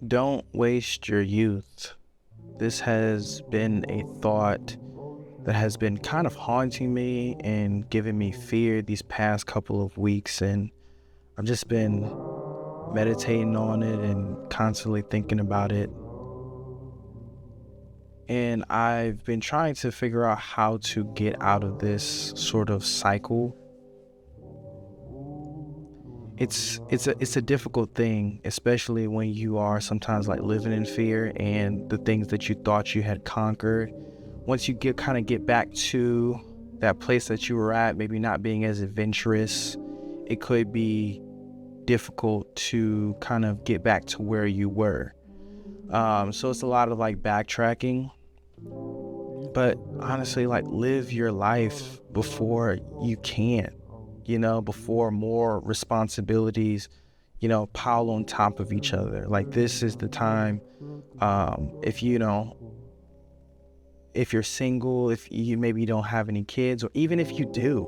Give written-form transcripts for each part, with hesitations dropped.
Don't waste your youth. This has been a thought that has been kind of haunting me and giving me fear these past couple of weeks. And I've just been meditating on it and constantly thinking about it. And I've been trying to figure out how to get out of this sort of cycle. It's a difficult thing, especially when you are sometimes like living in fear and the things that you thought you had conquered. Once you get back to that place that you were at, maybe not being as adventurous, it could be difficult to kind of get back to where you were. So it's a lot of like backtracking, but honestly, like live your life before you can, before more responsibilities, pile on top of each other. Like this is the time, if if you're single, if you maybe don't have any kids, or even if you do,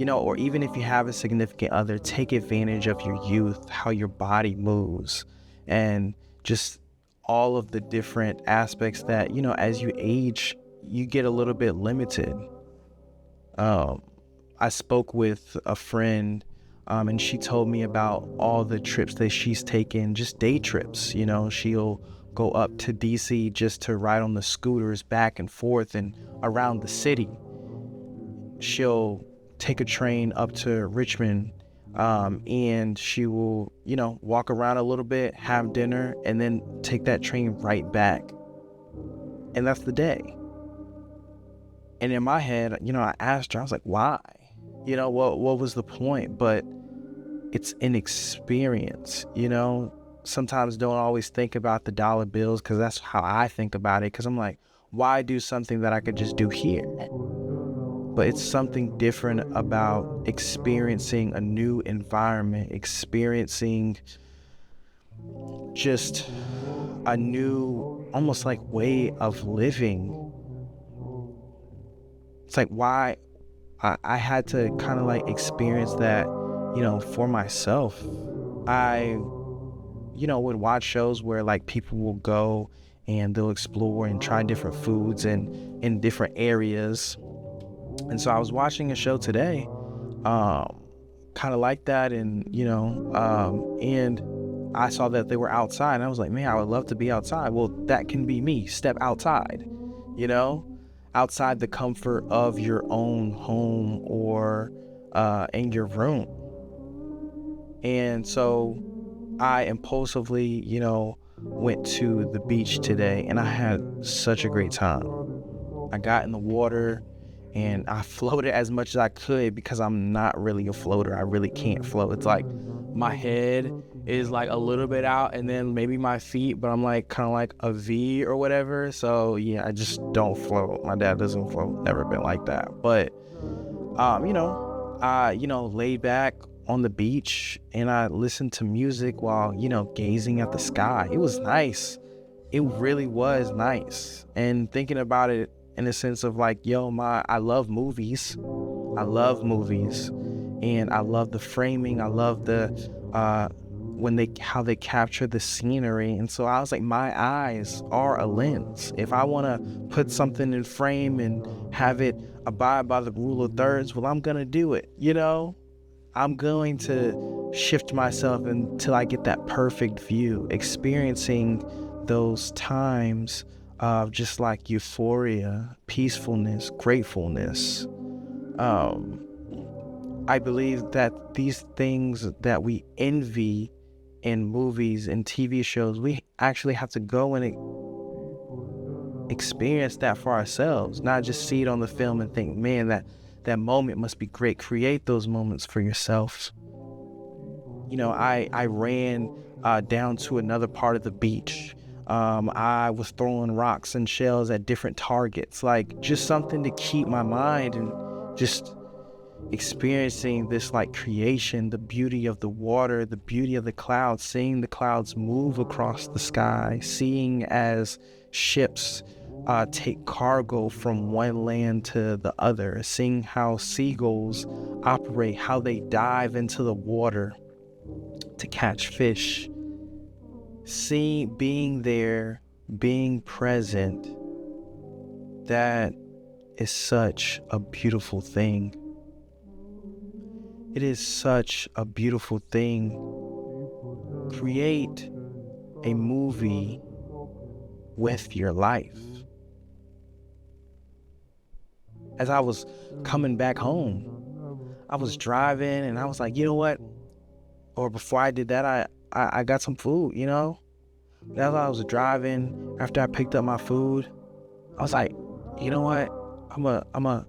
or even if you have a significant other, take advantage of your youth, how your body moves, and just all of the different aspects that, as you age, you get a little bit limited. Um, I spoke with a friend, and she told me about all the trips that she's taken, just day trips. She'll go up to DC just to ride on the scooters back and forth and around the city. She'll take a train up to Richmond, and she will, walk around a little bit, have dinner, and then take that train right back. And that's the day. And in my head, I asked her, I was like, why? What was the point? But it's an experience, Sometimes don't always think about the dollar bills, because that's how I think about it. Because I'm like, why do something that I could just do here? But it's something different about experiencing a new environment, experiencing just a new, almost like way of living. It's like why I had to kind of like experience that, for myself. I, would watch shows where like people will go and they'll explore and try different foods and in different areas. And so I was watching a show today, kind of like that. And I saw that they were outside, and I was like, man, I would love to be outside. Well, that can be me. Step outside, you know, outside the comfort of your own home or in your room. And so I impulsively, went to the beach today, and I had such a great time. I got in the water and I floated as much as I could, because I'm not really a floater. I really can't float. It's like my head is like a little bit out and then maybe my feet, but I'm like kind of like a V or whatever. So yeah, I just don't float. My dad doesn't float. Never been like that. But I laid back on the beach and I listened to music while, gazing at the sky. It was nice. It really was nice. And thinking about it in a sense of like, I love movies. I love movies, and I love the framing. I love the how they capture the scenery. And so I was like, my eyes are a lens. If I want to put something in frame and have it abide by the rule of thirds, well, I'm gonna do it. I'm going to shift myself until I get that perfect view, experiencing those times of just like euphoria, peacefulness, gratefulness. I believe that these things that we envy in movies and TV shows, we actually have to go and experience that for ourselves, not just see it on the film and think, man, that moment must be great. Create those moments for yourself. I ran down to another part of the beach. I was throwing rocks and shells at different targets, like just something to keep my mind and just experiencing this like creation, the beauty of the water, the beauty of the clouds, seeing the clouds move across the sky, seeing as ships take cargo from one land to the other, seeing how seagulls operate, how they dive into the water to catch fish. being there, being present, that is such a beautiful thing. It is such a beautiful thing. Create a movie with your life. As I was coming back home, I was driving and I was like, you know what? Or before I did that, I got some food, you know? As I was driving, after I picked up my food, I was like, you know what? I'm a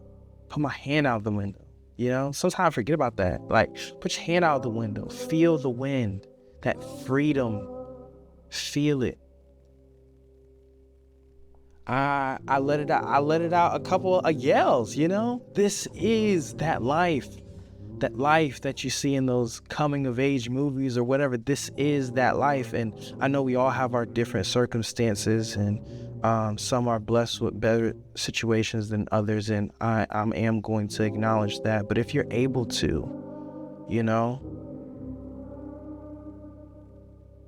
put my hand out the window. You know, sometimes I forget about that. Like, put your hand out the window, feel the wind, that freedom, feel it. I let it out. I let it out a couple of yells. You know, this is that life that you see in those coming of age movies or whatever. This is that life, and I know we all have our different circumstances, and some are blessed with better situations than others, and I am going to acknowledge that. But if you're able to, you know,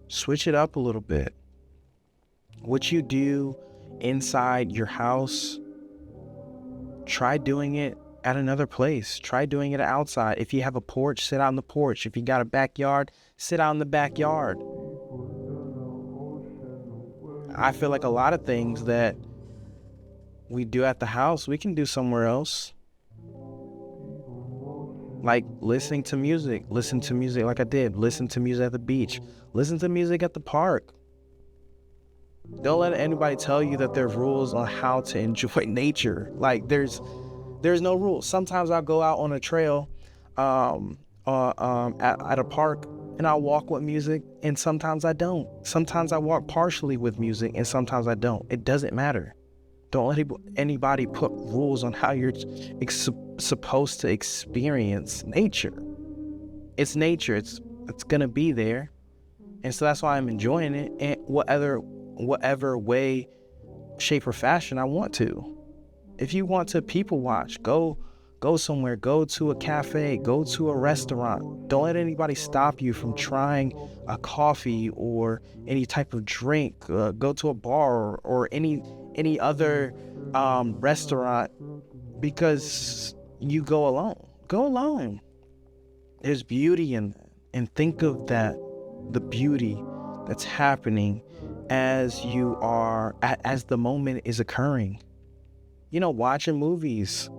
switch it up a little bit. What you do inside your house, try doing it at another place. Try doing it outside. If you have a porch, sit out on the porch. If you got a backyard, sit out in the backyard. I feel like a lot of things that we do at the house, we can do somewhere else. Like listening to music. Listen to music like I did. Listen to music at the beach. Listen to music at the park. Don't let anybody tell you that there are rules on how to enjoy nature. Like there's no rules. Sometimes I'll go out on a trail at a park and I'll walk with music, and sometimes I don't. Sometimes I walk partially with music and sometimes I don't. It doesn't matter. Don't let anybody put rules on how you're supposed to experience nature. It's nature. It's gonna be there. And so that's why I'm enjoying it in whatever way, shape, or fashion I want to. If you want to people watch, go somewhere, go to a cafe, go to a restaurant. Don't let anybody stop you from trying a coffee or any type of drink. Go to a bar or any other restaurant, because you go alone. Go alone. There's beauty in that. And think of that, the beauty that's happening as the moment is occurring. You know, watching movies.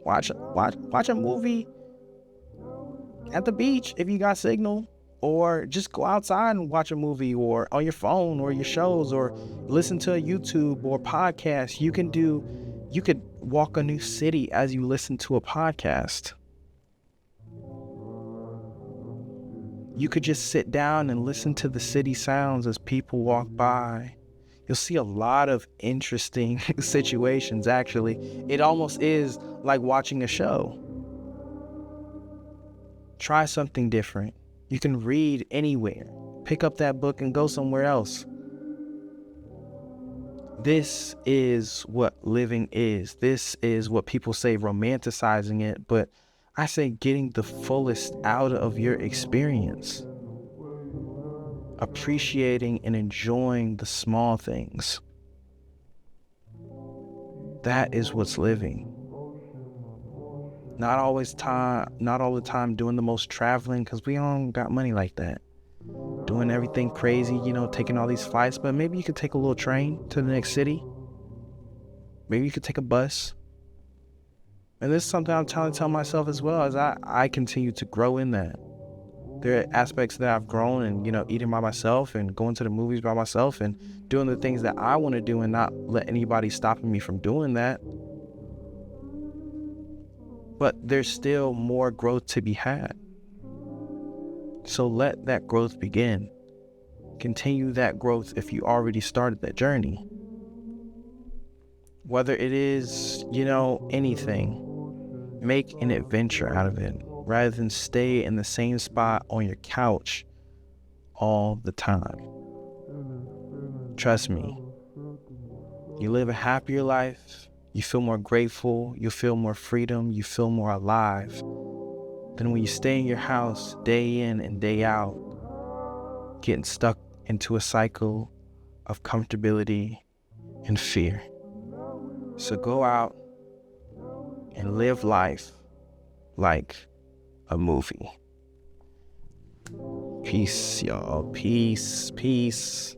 Watch a movie at the beach if you got signal, or just go outside and watch a movie, or on your phone or your shows, or listen to a YouTube or podcast. You could walk a new city as you listen to a podcast. You could just sit down and listen to the city sounds as people walk by. You'll see a lot of interesting situations, actually. It almost is like watching a show. Try something different. You can read anywhere. Pick up that book and go somewhere else. This is what living is. This is what people say romanticizing it, but I say getting the fullest out of your experience. Appreciating and enjoying the small things. That is what's living. Not all the time doing the most traveling, because we don't got money like that. Doing everything crazy, you know, taking all these flights, but maybe you could take a little train to the next city. Maybe you could take a bus. And this is something I'm trying to tell myself as well, as I continue to grow in that. There are aspects that I've grown and, you know, eating by myself and going to the movies by myself and doing the things that I want to do and not let anybody stopping me from doing that. But there's still more growth to be had. So let that growth begin. Continue that growth if you already started that journey. Whether it is, you know, anything, make an adventure out of it, rather than stay in the same spot on your couch all the time. Trust me, you live a happier life, you feel more grateful, you feel more freedom, you feel more alive than when you stay in your house day in and day out, getting stuck into a cycle of comfortability and fear. So go out and live life like a movie. Peace, y'all. Peace, peace.